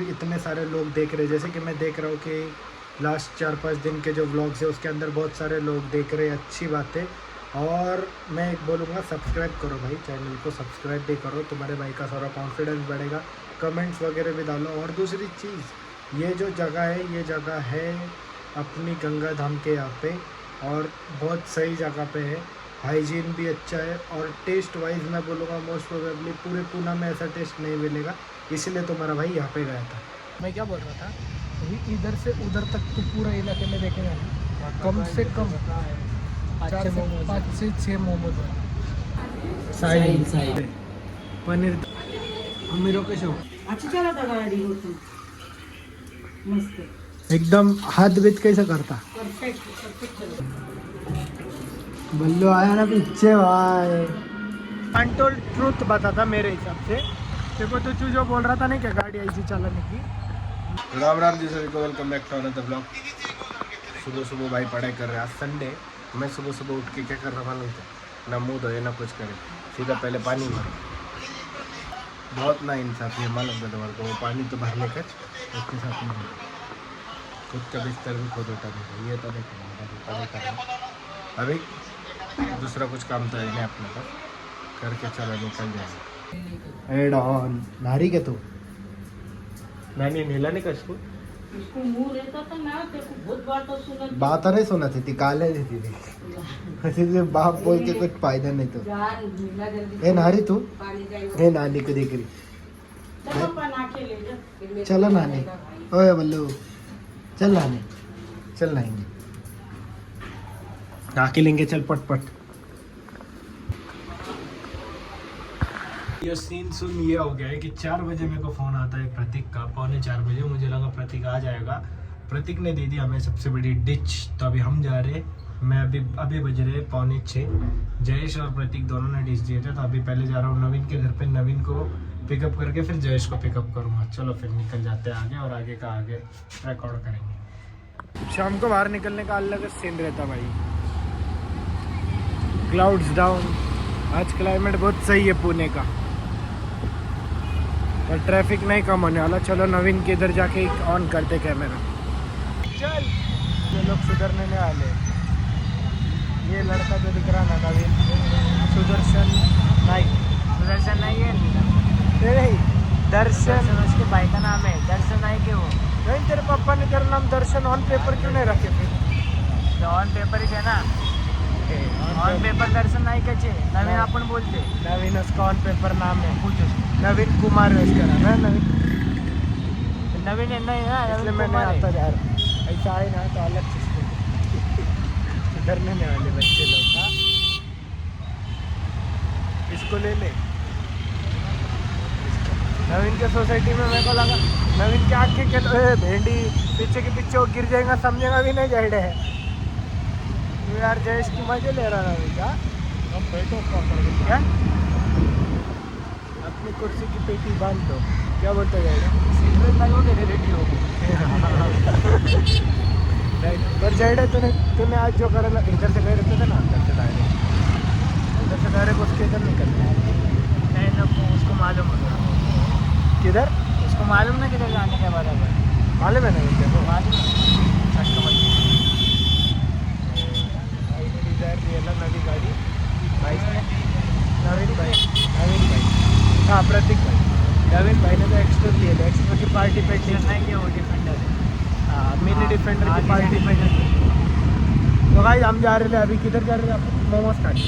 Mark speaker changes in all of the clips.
Speaker 1: इतने सारे लोग देख रहे हैं, जैसे कि मैं देख रहा हूँ कि लास्ट 4-5 दिन के जो व्लॉग्स है उसके अंदर बहुत सारे लोग देख रहे हैं, अच्छी बात है। और मैं एक बोलूँगा, सब्सक्राइब करो भाई, चैनल को सब्सक्राइब भी करो, तुम्हारे भाई का सारा कॉन्फिडेंस बढ़ेगा, कमेंट्स वगैरह भी डालो। और दूसरी चीज़, ये जो जगह है, ये जगह है अपनी गंगा धाम के यहाँ पे, और बहुत सही जगह पे है, हाइजीन भी अच्छा है, और टेस्ट वाइज मैं बोलूँगा मोस्ट प्रोबेबली पूरे पूना में ऐसा टेस्ट नहीं मिलेगा, इसलिए तो मेरा भाई यहाँ पे गया था। मैं क्या बोल रहा था, अभी इधर से उधर तक तो पूरा इलाके में देखेंगे कम से कम 5 से 6 मोमोज साइड पनीर अमीरों के शो
Speaker 2: अच्छा चला था गाड़ी होती मस्त
Speaker 1: एकदम हाथ बीत कैसे करता
Speaker 2: परफेक्ट
Speaker 1: बल्लू आया ना पीछे भाई। अनटोल्ड ट्रूथ बताता मेरे हिसाब से, देखो तो जो बोल रहा था नहीं क्या गाड़ी ऐसी चलाने की। राम राम जी सभी को, welcome back to another blog. सुबह सुबह भाई पढ़ाई कर रहे हैं, आज संडे। मैं सुबह सुबह उठ के क्या कर रहा मालूम था, ना मुँह धोए ना कुछ करे, सीधा पहले पानी भरो। बहुत ना इंसाफी है मालूम है तुम्हारे को, वो पानी तो भरने का उसके साथ में खुद का बिस्तर भी खुद उठा देगा, ये तो देखो अभी दूसरा कुछ काम तो है नहीं अपने को, करके चलो निकल जाएगा। एड ऑन नारी के तू नानी नीला नहीं कसको
Speaker 2: इसको मुंह रहता था ना, तेको बहुत बात सुना
Speaker 1: बात नहीं सुना थी काले थी ऐसे बाप बोल के कुछ फायदा नहीं तो।
Speaker 2: जान नीला जल्दी
Speaker 1: ए नारी तू,
Speaker 2: पानी जाए
Speaker 1: ए नानी को देख रही,
Speaker 2: चलो पना के ले जा
Speaker 1: चलो नानी, ओए बल्लू चल नानी, चल नाएंगे आके लेंगे, चल पट पट। ये सीन सुन ये हो गया है कि 4 बजे मेरे को फ़ोन आता है प्रतीक का, 3:45 मुझे लगा प्रतीक आ जाएगा, प्रतीक ने दे दी हमें सबसे बड़ी डिच। तो अभी हम जा रहे, मैं अभी बज रहे 5:45, जयेश और प्रतीक दोनों ने डिच दिए थे, तो अभी पहले जा रहा हूँ नवीन के घर पे, नवीन को पिकअप करके फिर जयेश को पिकअप करूँगा। चलो फिर निकल जाते हैं आगे, और आगे का आगे रिकॉर्ड करेंगे। शाम को बाहर निकलने का अलग सीन रहता भाई, क्लाउड्स डाउन, आज क्लाइमेट बहुत सही है पुणे का, और ट्रैफिक नहीं कम होने वाला। चलो नवीन के इधर जाके ऑन करते कैमरा, चल। ये लोग सुधरने नहीं वाले, ये लड़का जो दिख रहा ना नवीन, सुदर्शन नाइक,
Speaker 3: दर्शन नहीं है,
Speaker 1: नहीं दर्शन
Speaker 3: उसके भाई का नाम है, दर्शन नाइक है वो।
Speaker 1: नहीं, तेरे पापा ने तेरा नाम दर्शन ऑन पेपर क्यों नहीं रखे फिर?
Speaker 3: ऑन पेपर है ना, ऑन पेपर दर्शन नाइक है, नवीन अपन बोलते,
Speaker 1: नवीन उसका ऑन पेपर नाम है,
Speaker 3: पूछो
Speaker 1: नवीन कुमार है उसका नाम है, नवीन।
Speaker 3: नवीन है नहीं है,
Speaker 1: इसलिए
Speaker 3: नवीन
Speaker 1: मैंने
Speaker 3: कुमार
Speaker 1: आता
Speaker 3: है।
Speaker 1: जा रहा, ऐसा है ना तो अलग सिस्टम, सुधरने नहीं वाले बच्चे लोग का। इसको ले ले, नवीन के सोसाइटी में मेरे को लगा नवीन की आँखें के भेंडी पीछे के पीछे वो गिर जाएगा, समझेगा भी नहीं जाइडे है यार। जयेश की मजे ले रहा नवीन का, हम बैठो क्या अपनी कुर्सी की पेटी बांध दो, क्या बोलते जाएगा
Speaker 3: भाई वो मेरे रेडी हो
Speaker 1: पर जाइडे तूने आज जो करा ना, इधर से गए रहते थे ना, अंदर से डायरेक्ट, इधर से डायरेक्ट उसके इधर निकलते
Speaker 3: नहीं ना, उसको मालूम होगा,
Speaker 1: किधर
Speaker 3: उसको मालूम ना किधर जाने के बराबर
Speaker 1: मालूम है नहीं देखो नवी गाड़ी भाई ने, नवीन भाई हाँ प्रतीक भाई, नवीन भाई ने तो एक्स्ट्रा लिए थे, एक्स्ट्रा की पार्टी पे
Speaker 3: नहीं कि वो डिफेंडर है,
Speaker 1: हाँ मिनी डिफेंडर की पार्टी पे। तो भाई हम जा रहे थे, अभी किधर जा रहे थे आप? मोमोज खाने,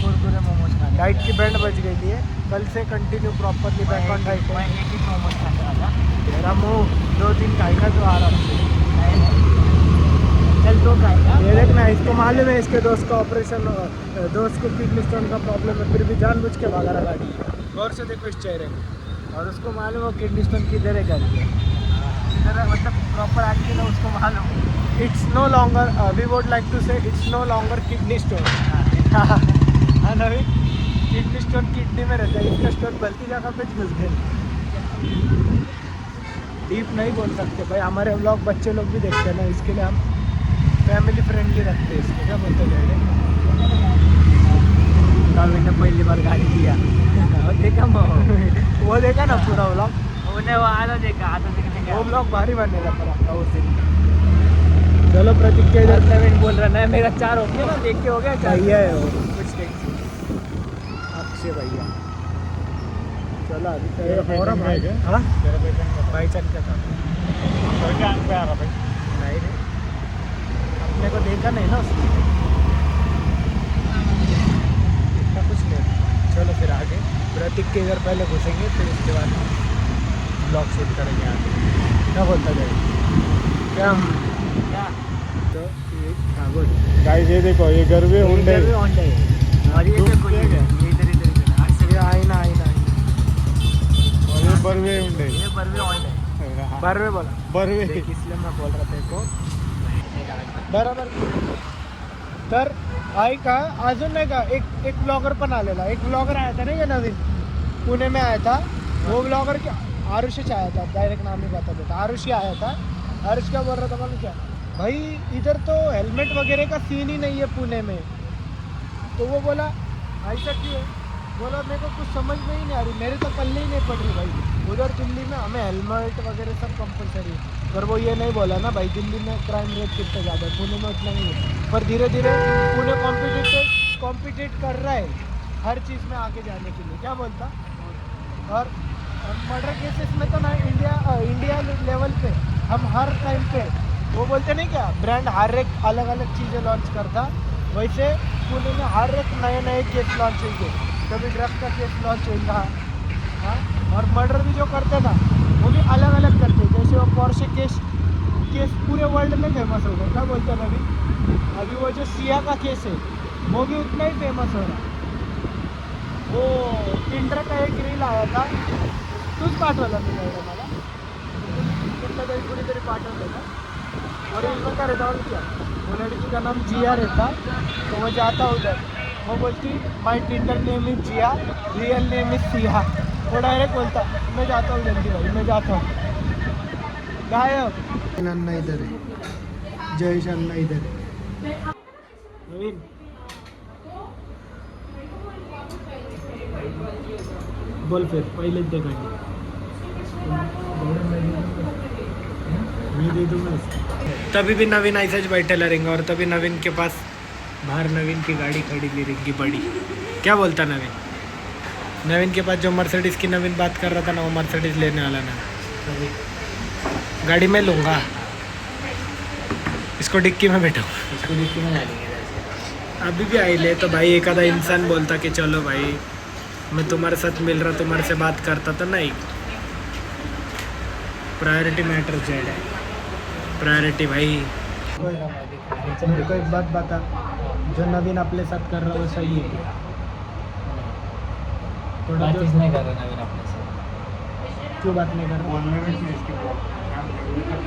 Speaker 3: कुरकुरे मोमोज खाने।
Speaker 1: डाइट की बैंड बज गई है, कल से continue properly back on diet.
Speaker 3: मैं एक ही मोमोज खाता था,
Speaker 1: मेरा मुँह 2-3 खाएगा तो आराम से,
Speaker 3: चल 2 खाएगा।
Speaker 1: ये देखना, इसको मालूम है इसके दोस्त का ऑपरेशन, दोस्त को किडनी स्टोन का प्रॉब्लम है, फिर भी जानबूझ के भागा रहा गाड़ी। गौर से देखो इस चेहरे को, और उसको मालूम है किडनी स्टोन किधर है करके,
Speaker 3: इधर मतलब प्रॉपर आके ना उसको मालूम,
Speaker 1: it's no longer, we would like to say it's no longer kidney stone. हाँ नवीन, किडनी स्टोन किडनी में रहता है, इसका स्टोन गलती जगह पे घुस गए। डीप नहीं बोल सकते भाई, हमारे व्लॉग बच्चे लोग भी देखते हैं ना, इसके लिए हम फैमिली फ्रेंडली रखते हैं इसको, क्या बोलते जाएंगे।
Speaker 3: नवीन ने पहली बार गाड़ी दिया, देखा
Speaker 1: वो देखा ना पूरा व्लॉग,
Speaker 3: वो उन्हें वो आधा देखा आधा देखने
Speaker 1: वो
Speaker 3: का
Speaker 1: ब्लॉग भारी बनेगा पर आपका उस दिन। चलो प्रतीक के इधर
Speaker 3: नवीन बोल रहा है मेरा 4 हो गया ना देख के हो गया 4
Speaker 1: भैया है वो
Speaker 3: कुछ टेंशन
Speaker 1: अक्षय भैया। चलो अभी
Speaker 4: तेरा फोरम है क्या?
Speaker 1: हाँ
Speaker 4: तेरा पेशेंट
Speaker 1: भाई चल के था
Speaker 4: क्या अंक पे आ रहा भाई?
Speaker 1: नहीं रे अपने को देखा नहीं ना उसने इतना कुछ नहीं। चलो फिर आगे प्रतीक के इधर पहले घुसेंगे फिर उसके बाद ब्लॉग शूट करेंगे आगे। क्या बोलता जाए क्या
Speaker 3: क्या
Speaker 1: तो ये हाँ बोल
Speaker 4: गाइस ये देखो ये गर्वे होंडे
Speaker 3: होंडा है और ये देखो ये इधर
Speaker 1: ये आईना आईना
Speaker 4: और ये बर्वे होंडे
Speaker 3: ये बर्वे होंडा है
Speaker 1: बरवे बोला
Speaker 4: बर्वे
Speaker 1: देख इसलिए मैं बोल रहा था को बरोबर तर ऐका अजून नाही का एक ब्लॉगर पण आलेला एक ब्लॉगर आया था नहीं ये नवीन पुणे में आया था वो ब्लॉगर क्या आरुषि आया था डायरेक्ट नाम ही बता देता आरुषि आया था। आरुष क्या बोल रहा था मालूम क्या भाई इधर तो हेलमेट वगैरह का सीन ही नहीं है पुणे में। तो वो बोला ऐसा क्यों बोला मेरे को कुछ समझ में ही नहीं आ रही मेरे तो पल्ले ही नहीं पड़ रही भाई। उधर दिल्ली में हमें हेलमेट वगैरह सब कंपलसरी है पर वो ये नहीं बोला ना भाई दिल्ली में क्राइम रेट कितना ज़्यादा है पुणे में उतना नहीं है। पर धीरे धीरे पुणे कॉम्पिटिट कर रहा है हर चीज़ में आगे जाने के लिए। क्या बोलता और मर्डर केसेस में तो ना इंडिया लेवल पे हम हर टाइम पे वो बोलते नहीं क्या ब्रांड हर एक अलग अलग चीज़ें लॉन्च करता वैसे पुणे में हर एक नए नए केस लॉन्च होंगे। कभी ड्रग्स का केस लॉन्च होगा हाँ और मर्डर भी जो करते ना वो भी अलग अलग करते जैसे वो पोर्शे केस पूरे वर्ल्ड में फेमस हो गया। क्या बोलते हैं अभी वो जो सिया का केस है वो भी उतना ही फेमस हो रहा। वो टिंडर का एक रील आया था तूच पाठवला मी मला कुठलं तरी कुणीतरी पाठवलं था और इसमें क्या रहता और क्या वो लड़की का नाम जिया रहता तो वो जाता उधर वो बोलती my Tinder name is Jiya real name is Siya. वो डायरेक्ट बोलता मैं जाता हूँ जल्दी भाई मैं जाता हूँ गायब अन्ना इधर है जयेश अन्ना इधर है नवीन बोल फिर पहले देखा मैं दे दूंगा तभी भी नवीन ऐसा ही बैठेला रहेंगे और तभी नवीन के पास बाहर नवीन की गाड़ी खड़ी ली रहेंगी बड़ी। क्या बोलता नवीन के पास जो मर्सिडीज़ की नवीन बात कर रहा था ना वो मर्सिडीज़ लेने वाला ना अभी गाड़ी में लूँगा इसको डिक्की में बैठा
Speaker 3: इसको डिक्की में डालेंगे
Speaker 1: अभी भी आई ले तो भाई एक आधा इंसान बोलता कि चलो भाई मैं तुम्हारे साथ मिल रहा तुम्हारे से बात करता तो नहीं। प्रायोरिटी मैटर जेड है प्रायोरिटी भाई। मेरे को एक बात बता जो नवीन अपने साथ कर रहा वो सही है थोड़ा
Speaker 3: बातचीत नहीं कर रहा नवीन अपने से
Speaker 1: क्यों बात नहीं कर रहा
Speaker 4: बोलने में कि इसके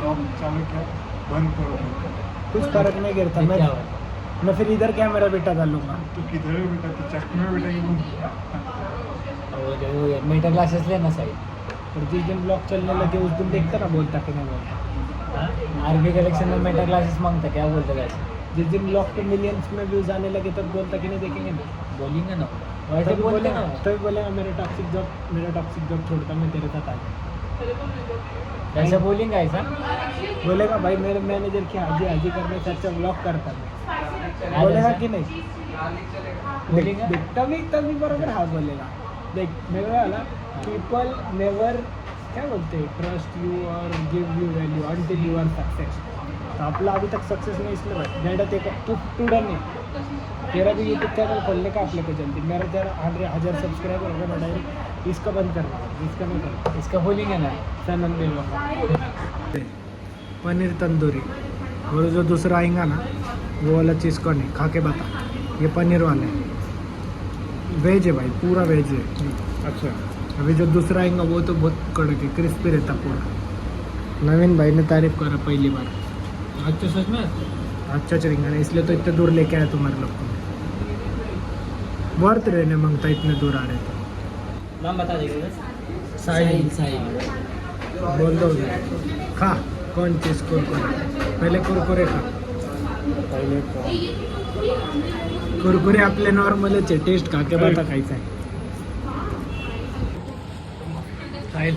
Speaker 4: ब्लॉग चालू किया बंद करो
Speaker 1: कुछ फर्क नहीं गिरता
Speaker 3: क्या हुआ?
Speaker 1: मैं फिर इधर कैमरा बेटा डालूंगा।
Speaker 4: तो किधर है बेटा तो चश्मे में बेटा ये
Speaker 3: वो जो मीटर ग्लासेस लेना सही
Speaker 1: और जिस दिन ब्लॉग चलने लगे उस दिन देखता ना बोलता कि नहीं बोलता।
Speaker 3: आरबी कलेक्शन में मीटर ग्लासेस मांगता क्या बोलते वैसे
Speaker 1: जिस दिन ब्लॉग पे मिलियंस में व्यूज आने लगे तब बोलता कि नहीं देखेंगे ना
Speaker 3: बोलेंगे ना
Speaker 1: तभी बोलेगा तभी बोलेगा मेरा टॉक्सिक जॉब छोड़ता मैं तेरे साथ आ जाऊँ।
Speaker 3: ऐसा बोलेंगे ऐसा
Speaker 1: बोलेगा भाई मेरे मैनेजर की हाजी करने से अच्छा ब्लॉग करता मैं बोलेगा कि नहीं
Speaker 3: बोलेगा
Speaker 1: तभी बरोबर हाँ बोलेगा। देख मेरे वाला पीपल नेवर क्या बोलते ट्रस्ट यू और give you value until you are success. तो आपला अभी तक सक्सेस नहीं इसलिए डेटा ते तू डर नहीं तेरा भी यूट्यूब चैनल खोलने का आपने को जल्दी मेरा जरा 1000 सब्सक्राइबर होगा ना डायरेक्ट इसका बंद करना इसका नहीं करना
Speaker 3: इसका बोलेंगे ना
Speaker 1: सनन पनीर तंदूरी और जो दूसरा आएगा ना वो वाला चीज़ को नहीं खा के बता ये पनीर वाले वेज है भाई पूरा वेज है।
Speaker 4: अच्छा
Speaker 1: अभी जो दूसरा आएगा वो तो बहुत कड़क है क्रिस्पी रहता पूरा। नवीन भाई ने तारीफ करा पहली बार
Speaker 3: अच्छा सच में
Speaker 1: अच्छा चलेंगे ना इसलिए तो इतने दूर लेके आया तुम्हारे लोग को वर्थ रहने मांगता इतने दूर आ रहे तो
Speaker 3: नाम बता देंगे बस
Speaker 1: साहिल
Speaker 3: साहिल
Speaker 1: बोल दो खा कौन चीज़ कुरकुरे पहले कुरकुरे खा
Speaker 4: पहले तो
Speaker 1: कुरकुरे आपले नॉर्मलच आहे टेस्ट खा के बता खायचा आहे साहिल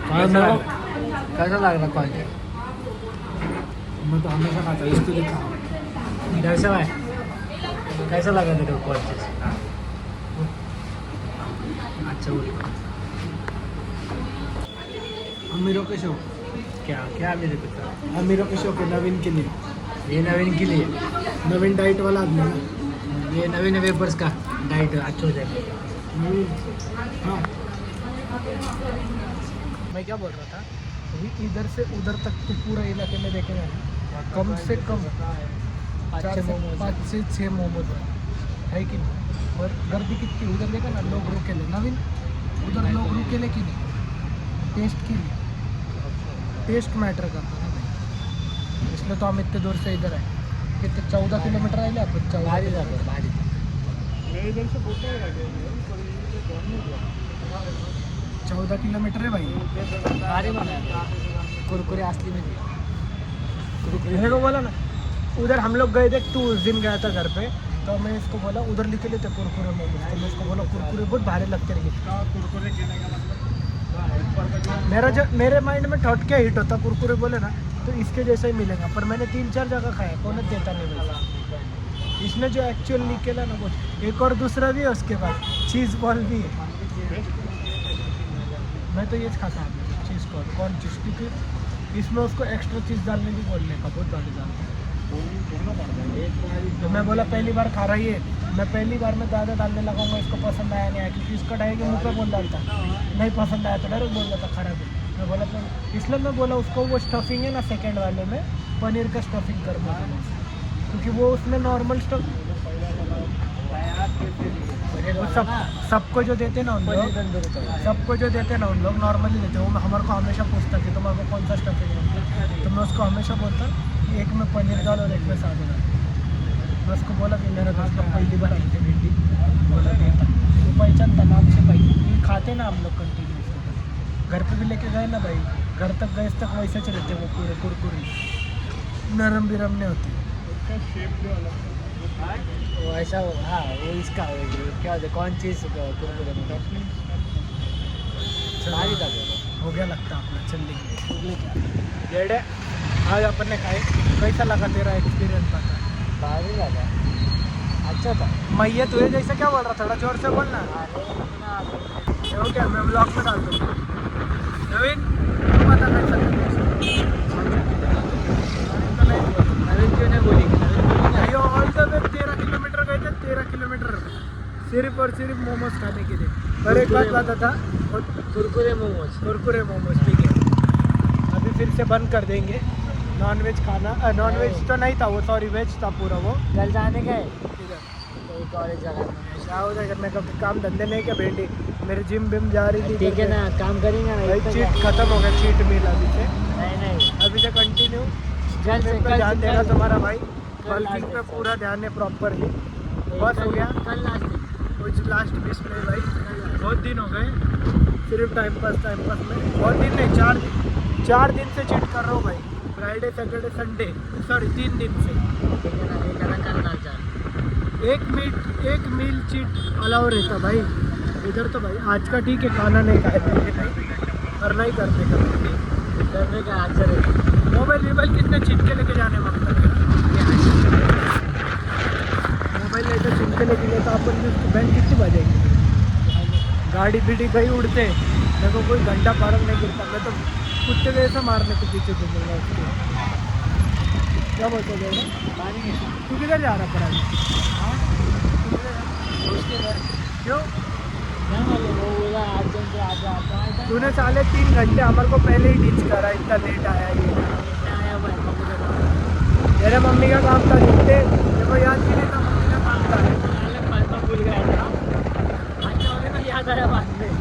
Speaker 3: कैसा लग रहा कॉलेज?
Speaker 4: मैं तो हमेशा खाता हूँ, इसको दिखा।
Speaker 3: कैसा है? कैसा लगा तेरे को कॉलेज? अच्छा बोल।
Speaker 1: अमीरों के शो,
Speaker 3: क्या क्या मेरे को?
Speaker 1: अमीरों के शो के नवीन के लिए,
Speaker 3: ये नवीन के लिए,
Speaker 1: नवीन डाइट वाला आदमी है।
Speaker 3: ये नवीन वेपर्स का डाइट अच्छा हो जाएगा।
Speaker 1: हाँ, मैं क्या बोल रहा था, अभी इधर से उधर तक तो पूरा इलाके में देखेंगे ना, कम से कम 5 से 6 मोमोज है कि नहीं। और गर्दी कितनी उधर देखा ना, लोग रुकेले नवीन, उधर लोग रुकेले कि नहीं, टेस्ट के लिए। टेस्ट मैटर करता ना भाई, इसलिए तो हम इतने दूर से इधर आए। कितने 14 किलोमीटर आए आप? 14 किलोमीटर है भाई।
Speaker 3: कुरकुरे असली में दिया।
Speaker 1: मेरे को बोला ना, उधर हम लोग गए थे, तू उस दिन गया था घर पे, तो मैं इसको बोला उधर लिखे लेते कुरकुरे मोमोज, तो मैं इसको बोला कुरकुरे बहुत भारी लगते रहे। मेरे माइंड में थॉट क्या हिट होता, कुरकुरे बोले ना तो इसके जैसा ही मिलेगा, पर मैंने 3-4 जगह खाया, कौन देता नहीं भाई। इसने जो एक्चुअल निकला ना वो, एक और दूसरा भी है उसके बाद, चीज़ बॉल भी है। मैं तो ये खाता हूँ चीज़ कॉर्न चीज़, क्योंकि इसमें उसको एक्स्ट्रा चीज़ डालने की बोलने का बहुत डाली डालता है। तो मैं बोला पहली बार खा रही है, मैं पहली बार में ज़्यादा डालने लगाऊंगा, इसको पसंद आया नहीं आया, क्योंकि इसका डायरेक्ट मुँह पे बोल डालता, नहीं पसंद आया तो डायरेक्ट बोल देता खराब है। मैं बोला तो इसलिए मैं बोला उसको वो स्टफिंग है ना सेकंड वाले में, पनीर का स्टफिंग कर बोला, क्योंकि वो उसमें नॉर्मल स्टफ सबको जो देते ना उन लोग, सबको जो देते ना उन लोग नॉर्मली देते, वो हमारे को हमेशा पूछता कि तुम्हारे को कौन सा स्टफिंग है, तो मैं उसको हमेशा बोलता कि एक में पनीर डाल और एक में सादा डाल। मैं उसको बोला कि मेरे दोस्त लोग पहली बार आई थी भिंडी, बोला देता वो पहचानता नाम से भाई, खाते ना हम लोग कंटिन्यू, घर पे भी लेके गए ना भाई, घर तक गए तक वैसे ही रहते वो पूरे कुरकुरे, नरम बिरम नहीं होते।
Speaker 3: वो ऐसा हाँ वो इसका क्या होता है कौन चीज़ कुरकुरे में
Speaker 1: हो गया लगता अपना, चल लेंगे। आज अपन ने खाए, कैसा लगा तेरा एक्सपीरियंस बता।
Speaker 3: भारी लगा, अच्छा था।
Speaker 1: मैं ये तुझे जैसे क्या बोल रहा, थोड़ा जोर से बोलना। हो क्या, मैं ब्लॉग में डाल दूँगा। नवीन तू बता कैसा लगा?
Speaker 3: नवीन क्यों नहीं बोली?
Speaker 1: ये ऑल द वे 13 किलोमीटर गए थे, 13 किलोमीटर सिर्फ और सिर्फ मोमोज खाने के लिए। पर एक बात बता था,
Speaker 3: कुरकुरे मोमोज,
Speaker 1: कुरकुरे मोमोज ठीक है, अभी फिर से बंद कर देंगे नॉन वेज खाना। नॉन वेज तो नहीं था वो, सॉरी वेज था पूरा वो।
Speaker 3: कल जाने का है
Speaker 1: इधर
Speaker 3: कॉलेज जाना।
Speaker 1: क्या हो जाएगा, मैं कभी काम धंधे नहीं क्या भेंडी, मेरे जिम बिम जा रही थी।
Speaker 3: ठीक है ना, काम करेंगे ना
Speaker 1: भाई चीट खत्म हो गया, चीट मिल अभी से,
Speaker 3: नहीं
Speaker 1: अभी से कंटिन्यू
Speaker 3: कल से
Speaker 1: ध्यान देगा
Speaker 3: कल
Speaker 1: तुम्हारा भाई,
Speaker 3: कल
Speaker 1: बल्किंग पे
Speaker 3: last
Speaker 1: पूरा ध्यान है प्रॉपरली। बस हो गया
Speaker 3: कल लास्ट
Speaker 1: कुछ लास्ट 20 में भाई, बहुत दिन हो गए सिर्फ टाइम पास में, बहुत दिन नहीं 4 दिन से चीट कर रहा हूँ भाई, फ्राइडे सैटरडे संडे, सॉरी 3 दिन से। एक मील चीट अलाउ रहता भाई इधर तो भाई। आज का ठीक है, खाना नहीं खाए थे नहीं, करना ही करने का
Speaker 3: करने का आंसर है।
Speaker 1: मोबाइल कितने चीट के लेके जाने वक्त मोबाइल नहीं तो चीट के लेके गए तो अपन बैंक कितनी बजेंगे, गाड़ी बीड़ी गई उड़ते, मेरे को कोई घंटा फर्क नहीं गिरता, मैं तो कुत्ते जैसे मारने के पीछे घूमूंगा उसके। क्या बोलते हो तू किधर जा रहा पड़ा? क्यों
Speaker 3: वो बोला अर्जेंट से आजा
Speaker 1: तूने 3.5 घंटे हमारे को पहले ही टीच करा, इतना लेट आया ये। मेरे मम्मी का काम था जितने, मेरे को याद भी नहीं था मम्मी का काम था।
Speaker 3: भूल गया था, अच्छा होने को याद आया बाद में।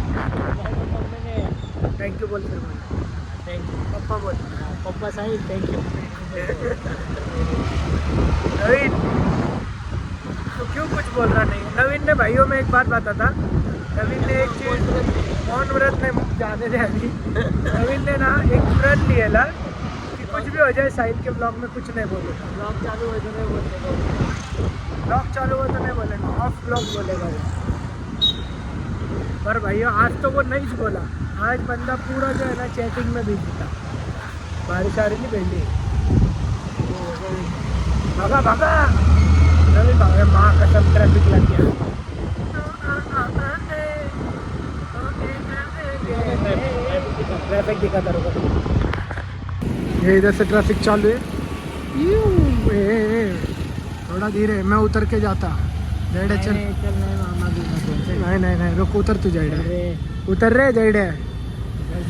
Speaker 1: थैंक यू बोल फिर बोल,
Speaker 3: थैंक यू
Speaker 1: पप्पा बोल।
Speaker 3: पप्पा साहिब, थैंक यू।
Speaker 1: नवीन तो क्यों कुछ बोल रहा नहीं? नवीन ने भाइयों में एक बात बता था, नवीन ने एक चीज़, मौन व्रत में जाने दे अभी। नवीन ने ना एक व्रत लिया कि कुछ भी हो जाए साहिल के ब्लॉग में कुछ नहीं बोलेगा,
Speaker 3: ब्लॉग चालू हो तो नहीं बोलते,
Speaker 1: ब्लॉग चालू हो तो नहीं बोलेगा, ऑफ ब्लॉग बोलेगा वो। पर भैया आज तो वो नहीं बोला, आज बंदा पूरा जो है ना चैटिंग में बिजी था, बारिश आ रही थी पहले। भागा भागा नवीन भागा, माँ कसम ट्रैफिक लग गया। ट्रैफिक दिखा था, ये इधर से ट्रैफिक चालू है। थोड़ा धीरे, मैं उतर के जाता। जाइडे चल। नहीं नहीं नहीं रुक, उतर तू जाइडे, उतर रे जाइडे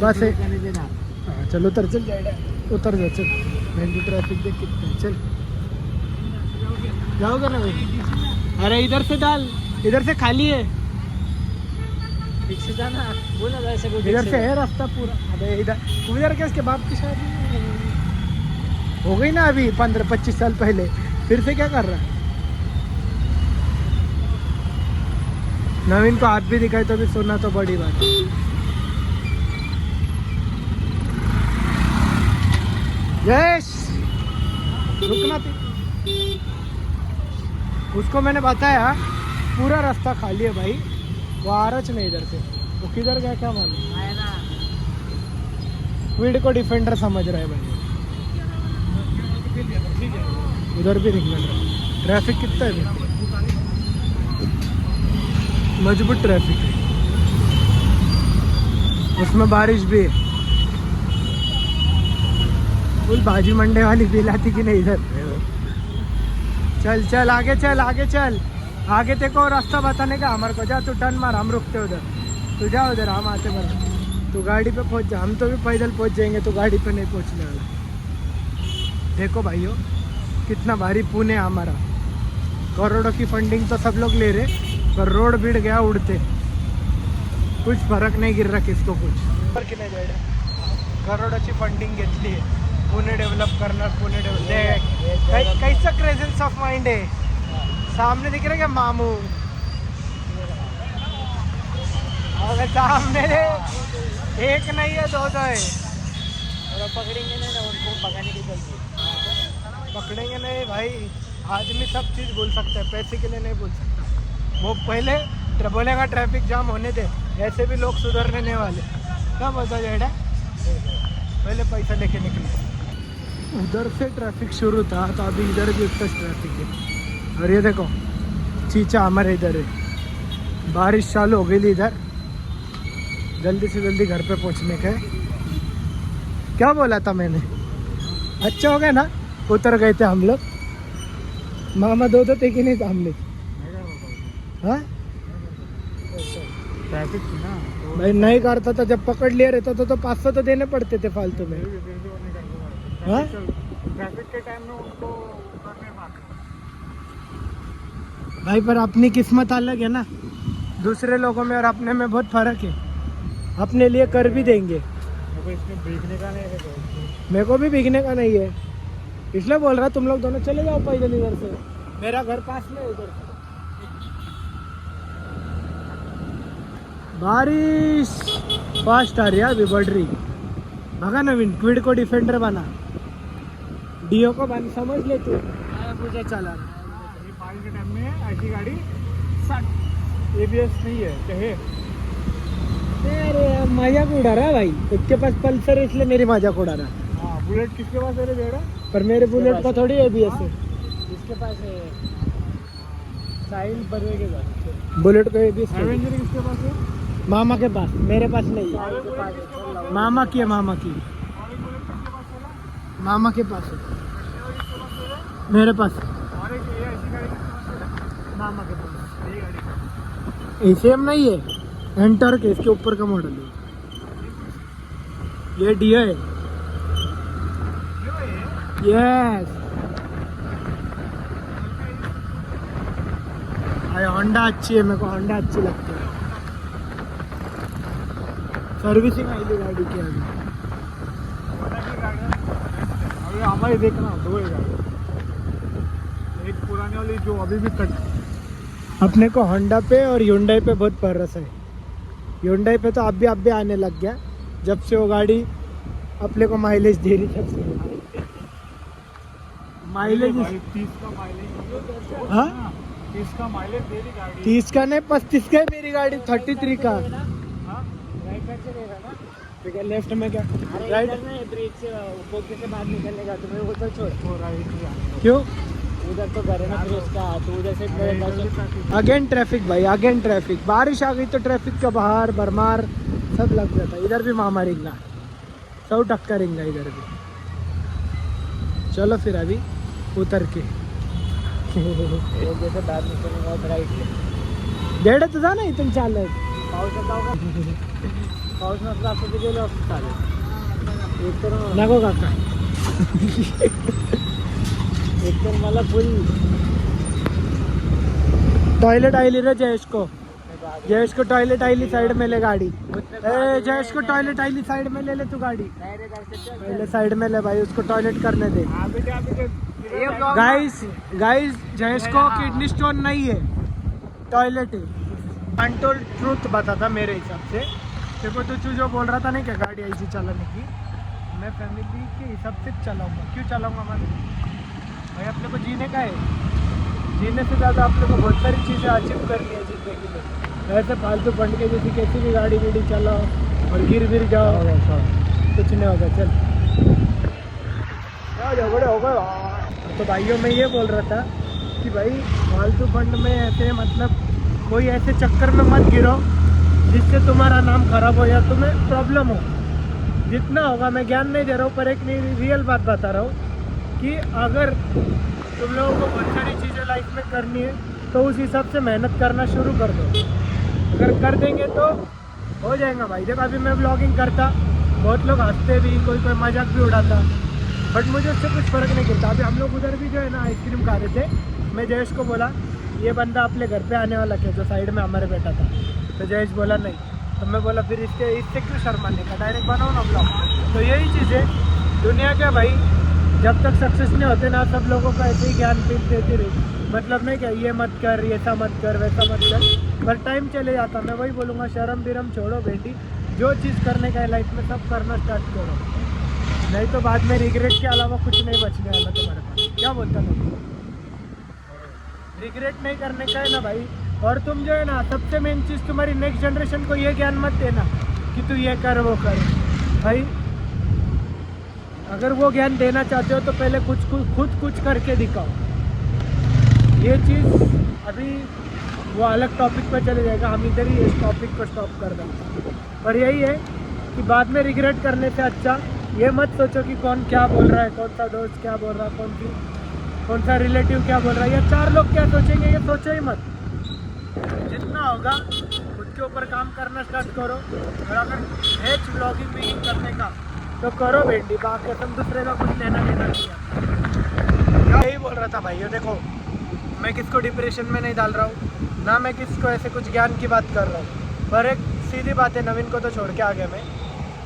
Speaker 1: बस है। हाँ चल उतर, चल जाइडे उतर जा, चल। मैं ट्रैफिक देख कितना, चल जाओगे ना भाई? अरे इधर से डाल, इधर से खाली है,
Speaker 3: ठीक से जाना, बोला वैसे कोई
Speaker 1: इधर से है रास्ता पूरा। अबे इधर उधर के उसके बाप की शादी हो गई ना अभी 15-25 साल पहले, फिर से क्या कर रहा है? नवीन को हाथ भी दिखाई तो भी सुनना तो बड़ी बात है। यस रुकना थी। उसको मैंने बताया पूरा रास्ता खाली है भाई, वो आ रहा नहीं इधर से, वो किधर गया क्या मालूम।
Speaker 3: आया ना,
Speaker 1: क्विड को डिफेंडर समझ रहा है भाई। उधर भी निकल रहा है, ट्रैफिक कितना है, मजबूत ट्रैफिक है, उसमें बारिश भी है। फुल भाजी मंडे वाली फील आती कि नहीं इधर। चल चल आगे चल, आगे चल, आगे तेरे को रास्ता बताने का हमारे को। जा तू टर्न मार, हम रुकते उधर, तू जा उधर, हम आते बना। तू गाड़ी पे पहुंच जा, हम तो भी पैदल पहुंच जाएंगे, तो गाड़ी पे नहीं पहुंचने वाला। देखो भाइयों कितना भारी पुणे है हमारा। करोड़ों की फंडिंग तो सब लोग ले रहे, पर रोड बिड़ गया उड़ते, कुछ फरक नहीं गिर रहा किसको कुछ। की नाही जायडा करोडाची फंडिंग घेतली आहे, पुणे डेव्हलप करणार, पुणे डेव्हलप। कैसा क्रेजेंस ऑफ माइंड है, सामने दिख रहा है क्या मामू? अगर सामने एक नहीं है दो है,
Speaker 3: और पकड़ेंगे नहीं ना उनको, भगाने की जल्दी।
Speaker 1: पकड़ेंगे नहीं भाई। आदमी सब चीज़ बोल सकता है, पैसे के लिए नहीं बोल सकता। वो पहले बोलेगा ट्रैफिक जाम होने दे, ऐसे भी लोग सुधरने वाले। क्या बोलता जेड़ा, पहले पैसा लेके निकले। उधर से ट्रैफिक शुरू था तो अभी इधर भी उतना ट्रैफिक है। और ये देखो चीचा हमारे इधर है, बारिश चालू हो गई इधर, जल्दी से जल्दी घर पे पहुंचने का है। क्या बोला था मैंने, अच्छा हो गया ना, उतर गए थे हम लोग। मामा दो थे कि नहीं सामने? हाँ
Speaker 4: ट्रैफिक थी ना तो
Speaker 1: भाई नहीं करता था, जब पकड़ लिया रहता था तो 500 तो देने पड़ते थे फालतू में। हाँ?
Speaker 4: ट्रैफिक के टाइम में उनको करने मार।
Speaker 1: भाई पर अपनी किस्मत अलग है ना, दूसरे लोगों में और अपने में बहुत फर्क है। अपने लिए कर भी देंगे,
Speaker 4: तो इसमें भीगने का नहीं है तो।
Speaker 1: मेरे को भी भीगने का नहीं है, इसलिए बोल रहा तुम लोग दोनों चले जाओ पैदल इधर से, मेरा घर पास में है इधर से। बारिश फास्ट आ रही है, अभी बढ़ रही। भगा नवीन, क्विड को डिफेंडर बना, डीओ को बन, समझ ले तू। मुझे चला
Speaker 4: ये बारिश के टाइम में ऐसी गाड़ी ABS नहीं है कहे।
Speaker 1: अरे मजाक उड़ा रहा है भाई, उसके पास पल्सर है इसलिए मेरी मजाक उड़ा रहा है।
Speaker 4: हाँ बुलेट किसके पास है रे बेड़ा?
Speaker 1: पर मेरे बुलेट का थोड़ी ABS है,
Speaker 3: इसके पास है साहिल बरवे के पास।
Speaker 1: बुलेट को ABS है।
Speaker 4: एवेंजर किसके पास है?
Speaker 1: मामा के पास, मेरे पास नहीं है। मामा की है, मामा की, मामा के पास है, मेरे पास
Speaker 4: और एक ये ऐसी गाड़ी किसके पास है?
Speaker 1: मामा के पास।
Speaker 4: ये गाड़ी
Speaker 1: एसीएम नहीं है, एंटर के इसके ऊपर का मॉडल है, ये डीओ है। यस होंडा अच्छी है, मेरे को होंडा अच्छी लगती है। सर्विसिंग आईली गाड़ी की अभी।
Speaker 4: अभी हमारे देखना दो है गाड़ी, एक पुरानी वाली जो अभी भी कट।
Speaker 1: अपने को होंडा पे और ह्युंडई पे बहुत परस है। ह्युंडई पे तो अब भी आने लग गया, जब से वो गाड़ी अपने को माइलेज दे रही, तब से माइलेज।
Speaker 4: 30 का माइलेज।
Speaker 1: हाँ
Speaker 4: 30 का माइलेज दे रही गाड़ी।
Speaker 1: 30 का नहीं 35 का है मेरी गाड़ी, 33 का।
Speaker 4: हाँ?
Speaker 3: राइट साइड से रहेगा ना।
Speaker 1: ठीक है, लेफ्ट में क्या, राइट,
Speaker 3: ब्रिज से पोखरी से बाहर निकलने का तुम्हें वो तो छोड़।
Speaker 4: वो राइट
Speaker 1: क्यों?
Speaker 3: उधर तो घर है ना ब्रिज का, तो उधर से
Speaker 1: अगेन ट्रैफिक भाई, अगेन ट्रैफिक। बारिश आ गई तो ट्रैफिक का बहार भरमार सब लग जाता है। इधर भी मामा रिंगा, सब टक्कर रिंगा इधर भी। चलो फिर अभी उतर के
Speaker 3: जैसे बाहर निकलने राईट
Speaker 1: डेढ़ तुझा ना इथून चालत
Speaker 3: पाऊस होता होगा। पाऊस नसला असं ते गेलो असं चालेल। एक तर
Speaker 1: नको काका
Speaker 3: एक तर मला फुल
Speaker 1: टॉयलेट आईली रे जयेश को टॉयलेट आईली साइड में ले गाड़ी। ए जयेश को टॉयलेट आईली साइड में ले ले तू गाड़ी,
Speaker 3: नाही रे दर्शन
Speaker 1: पहले साइड में ले भाई, उसको टॉयलेट करने दे। गाइस जयेश को किडनी स्टोन नहीं है, टॉयलेट है। अनटोल्ड ट्रूथ बताता मेरे हिसाब से। देखो तू जो बोल रहा था नहीं क्या गाड़ी ऐसी चलाने की, मैं फैमिली के हिसाब से चलाऊंगा। क्यों चलाऊंगा मैं भाई? अपने को जीने का है, जीने से ज़्यादा अपने को बहुत सारी चीज़ें अचीव करनी है जिंदगी में। ऐसे फालतू फंड के जैसी कैसी भी गाड़ी वीडी चलाओ और गिर जाओ, कुछ नहीं होगा। चल झगड़े हो गए। तो भाइयों मैं ये बोल रहा था कि भाई फालतू फंड में ऐसे मतलब कोई ऐसे चक्कर में मत गिरो जिससे तुम्हारा नाम खराब हो या तुम्हें प्रॉब्लम हो। जितना होगा, मैं ज्ञान नहीं दे रहा हूँ पर एक रियल बात बता रहा हूँ कि अगर तुम लोगों को बहुत सारी चीज़ें लाइफ में करनी है तो उस हिसाब से मेहनत करना शुरू कर दो। अगर कर देंगे तो हो जाएगा भाई। देखो अभी मैं व्लॉगिंग करता, बहुत लोग हंसते भी, कोई मजाक भी उड़ाता, बट मुझे उससे कुछ फ़र्क नहीं गिरता। अभी हम लोग उधर भी जो है ना आइसक्रीम खा रहे थे, मैं जयेश को बोला ये बंदा अपने घर पे आने वाला क्या, जो साइड में हमारे बैठा था। तो जयेश बोला नहीं, तो मैं बोला फिर इससे क्यों शर्माने का, डायरेक्ट बनाओ ना ब्लॉग। तो यही चीज़ है दुनिया का भाई, जब तक सक्सेस नहीं होते ना सब लोगों का ऐसे ही ज्ञान पीट देती रही। मतलब नहीं क्या ये मत कर, ऐसा मत कर, वैसा मत कर, पर टाइम चले जाता। मैं वही बोलूँगा, शर्म बिरम छोड़ो बेटी, जो चीज़ करने का है लाइफ में सब करना स्टार्ट करो, नहीं तो बाद में रिग्रेट के अलावा कुछ नहीं बचने वाला तुम्हारे पास। क्या बोलता ना, रिग्रेट नहीं करने का है ना भाई। और तुम जो है ना, सबसे मेन चीज़ तुम्हारी नेक्स्ट जनरेशन को ये ज्ञान मत देना कि तू ये कर वो कर। भाई अगर वो ज्ञान देना चाहते हो तो पहले खुद कुछ करके दिखाओ। ये चीज़ अभी वो अलग टॉपिक पर चले जाएगा, हम इधर ही इस टॉपिक को स्टॉप कर देंगे। पर यही है कि बाद में रिग्रेट करने से अच्छा ये मत सोचो कि कौन क्या बोल रहा है, कौन सा दोस्त क्या बोल रहा है, कौन सा रिलेटिव क्या बोल रहा है, या 4 लोग क्या सोचेंगे, ये सोचो ही मत। जितना होगा खुद के ऊपर काम करना स्टार्ट करो। और अगर है व्लॉगिंग भी करने का तो करो बेटी, बाकी तुम दूसरे का कुछ लेना देना नहीं है। यही बोल रहा था भाई। ये देखो मैं किसको डिप्रेशन में नहीं डाल रहा हूँ, ना मैं किसको ऐसे कुछ ज्ञान की बात कर रहा हूँ, पर एक सीधी बात है, नवीन को तो छोड़ के आ गया मैं,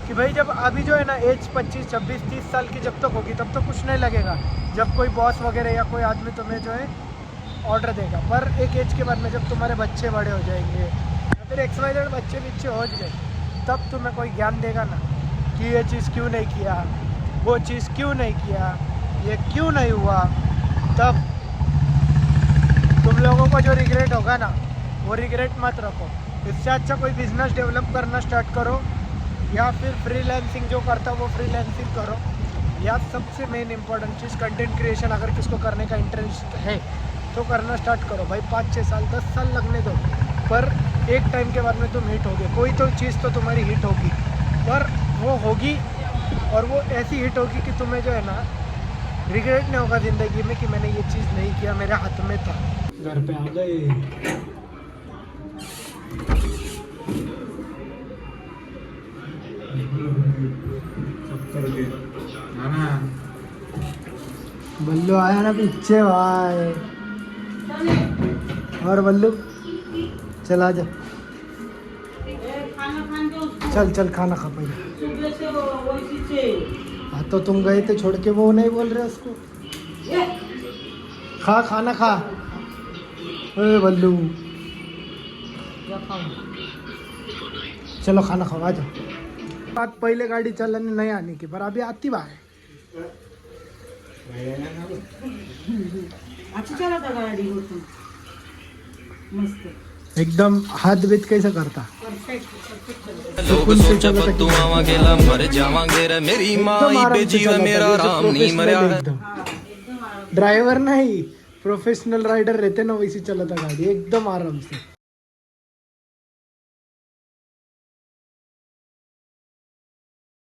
Speaker 1: कि भाई जब अभी जो है ना एज 25, 26, 30 साल की जब तक होगी तब तो कुछ नहीं लगेगा, जब कोई बॉस वगैरह या कोई आदमी तुम्हें जो है ऑर्डर देगा। पर एक एज के बाद में जब तुम्हारे बच्चे बड़े हो जाएंगे या फिर XYZ बच्चे हो गए, तब तुम्हें कोई ज्ञान देगा ना कि ये चीज़ क्यों नहीं किया, वो चीज़ क्यों नहीं किया, ये क्यों नहीं हुआ, तब तुम लोगों को जो रिग्रेट होगा ना वो रिग्रेट मत रखो। इससे अच्छा कोई बिजनेस डेवलप करना स्टार्ट करो, या फिर फ्रीलांसिंग जो करता वो फ्रीलांसिंग करो, या सबसे मेन इंपॉर्टेंट चीज़ कंटेंट क्रिएशन अगर किसको करने का इंटरेस्ट है तो करना स्टार्ट करो भाई। 5-6 साल 10 साल लगने दो, पर एक टाइम के बाद में तुम हिट होगे। कोई तो चीज़ तो तुम्हारी हिट होगी, पर वो होगी और वो ऐसी हिट होगी कि तुम्हें जो है ना रिग्रेट नहीं होगा ज़िंदगी में कि मैंने ये चीज़ नहीं किया, मेरे हाथ में था। घर पे आ गए। बल्लू आया ना पीछे भाई, और बल्लू चला जा,
Speaker 2: खाना खाने दो उसको।
Speaker 1: चल खाना खा पहले।
Speaker 2: सुबह से वो वैसी से
Speaker 1: हाँ तो तुम गए थे छोड़ के, वो नहीं बोल रहे उसको खाना खा। अरे बल्लू चलो खाना खाओ, आ जाओ। बात पहले गाड़ी चलाने नहीं आने की, पर अभी आती बात है।
Speaker 2: अच्छा चला था गाड़ी हो तो मस्त।
Speaker 1: एकदम हाथ बीत कैसा करता
Speaker 5: लोग सोचा तू आवा गेला मर जावांगे रे मेरी माई बेजीव मेरा राम नहीं मरया है
Speaker 1: ड्राइवर नहीं प्रोफेशनल राइडर रहते ना वैसे चलाता गाड़ी एकदम आराम से।